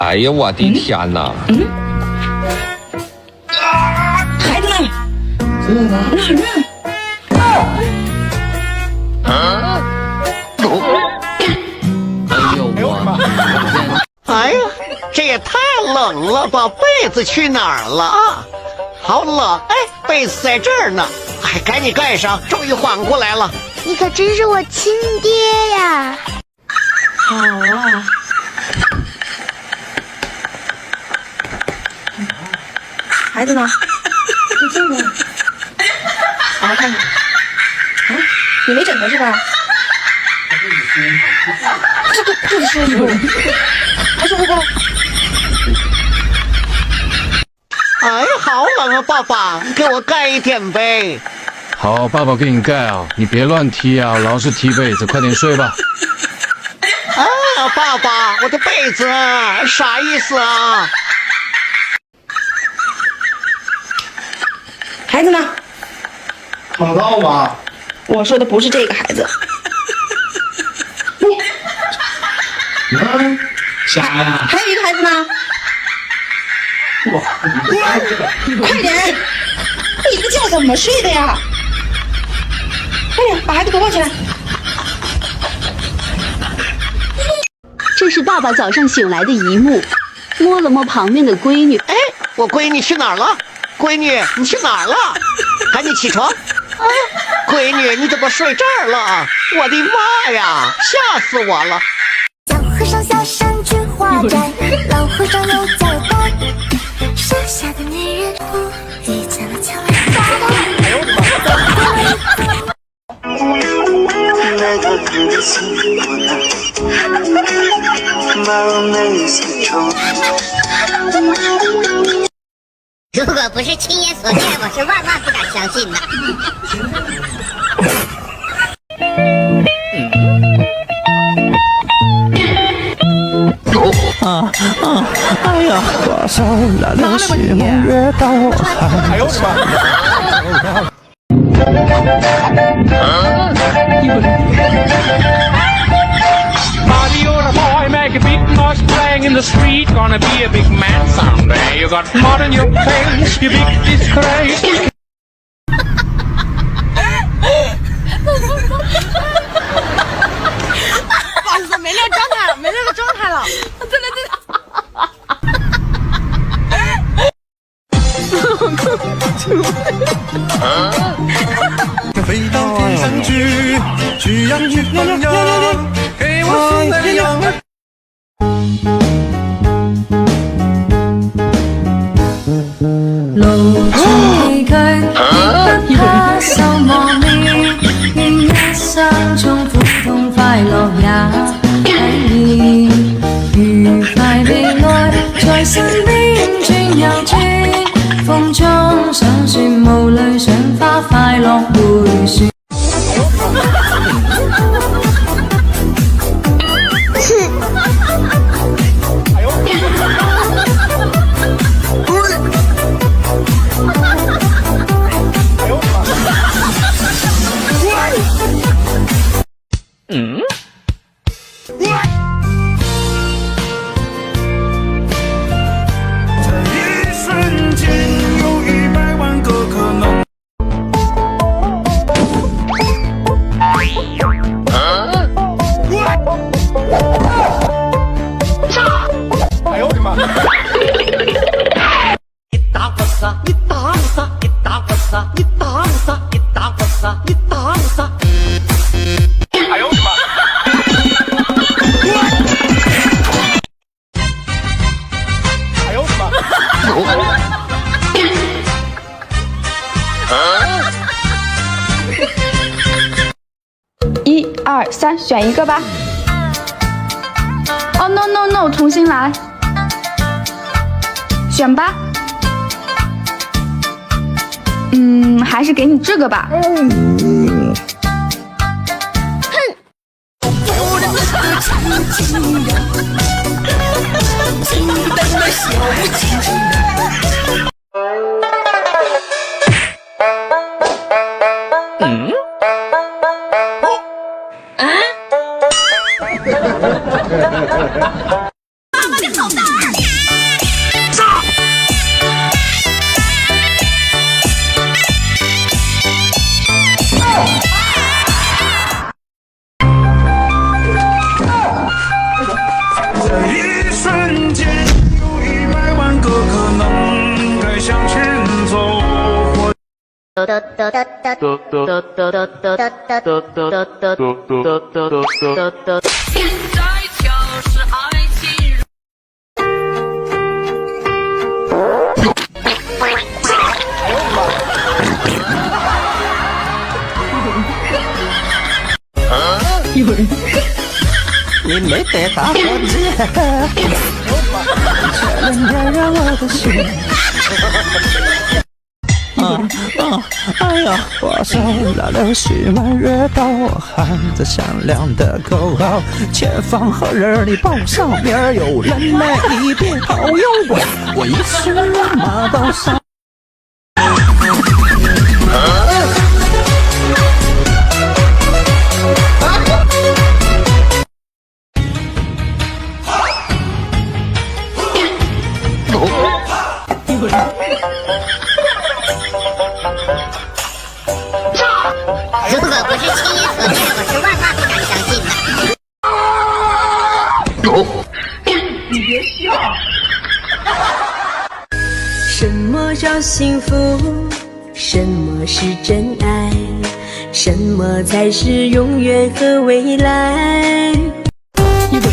哎呀，我的天哪！孩子呢？哪儿呢？哎呦我！哎呀，这也太冷了吧！被子去哪儿了啊？好冷！哎，被子在这儿呢。哎，赶紧盖上，终于缓过来了。你可真是我亲爹呀！好啊。孩子呢？在这呢。好好看看。啊，你没枕头是吧？这个不舒服，不舒服不？哎呀，好冷啊！爸爸，给我盖一点呗。好，爸爸给你盖啊，你别乱踢啊，老是踢被子，快点睡吧。啊，爸爸，我的被子啥意思啊？孩子呢？看不到吗？我说的不是这个孩子。啥呀？还有一个孩子呢。快点！你这个觉怎么睡的呀？快点，把孩子给我抱起来。这是爸爸早上醒来的一幕，摸了摸旁边的闺女。哎，我闺女去哪儿了？闺女，你去哪儿了？赶紧起床！啊，闺女，你怎么睡这儿了？我的妈呀，吓死我了！小和尚下山去化斋，老和尚有交代，山下的女人遇见了乔二如果不是亲眼所见，我是万万不敢相信的。哎呀，多少那流星越到海。哎呦我的妈！You're a boy, make a big noise playing in the street. Gonna be a big man someday. You got mud on your face, you big disgrace. 不好意思，没那个状态了，没那个状态了。真的。飞到天上去，去呀去呀，给我太阳。路途崎嶇，不怕受磨滅，願一生中苦痛快樂也體驗，愉快地愛在身邊轉又轉，風中想說無淚賞花快樂迴旋。1、2、3，选一个吧。哦 no no no， 重新来。选吧。还是给你这个吧。爸爸的好大儿。你没得打火机，却能点燃我的心。哎呀，多少那流星满月刀，喊着响亮的口号，前方和人里报上面有人来，你别跑有鬼，我一时马到上。如果不是亲眼所见，我是万万不敢相信的。你别笑。什么叫幸福？什么是真爱？什么才是永远和未来？有人。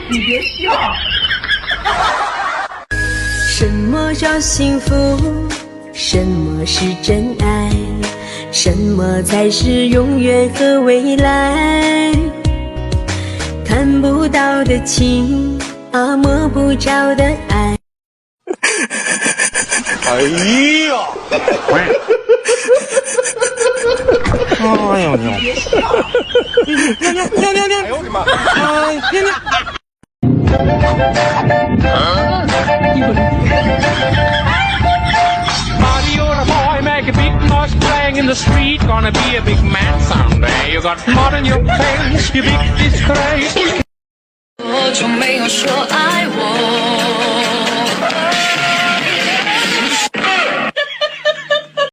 你别笑。什么叫幸福？什么是真爱？什么才是永远和未来？看不到的情啊，摸不着的爱。哎呀！哎呦你别笑。尿！哎呦我的妈！尿！Bobby, you're a boy, make a big noise playing in the street. Gonna be a big man someday. You got mud on your face, you big disgrace. 我从没有说爱我。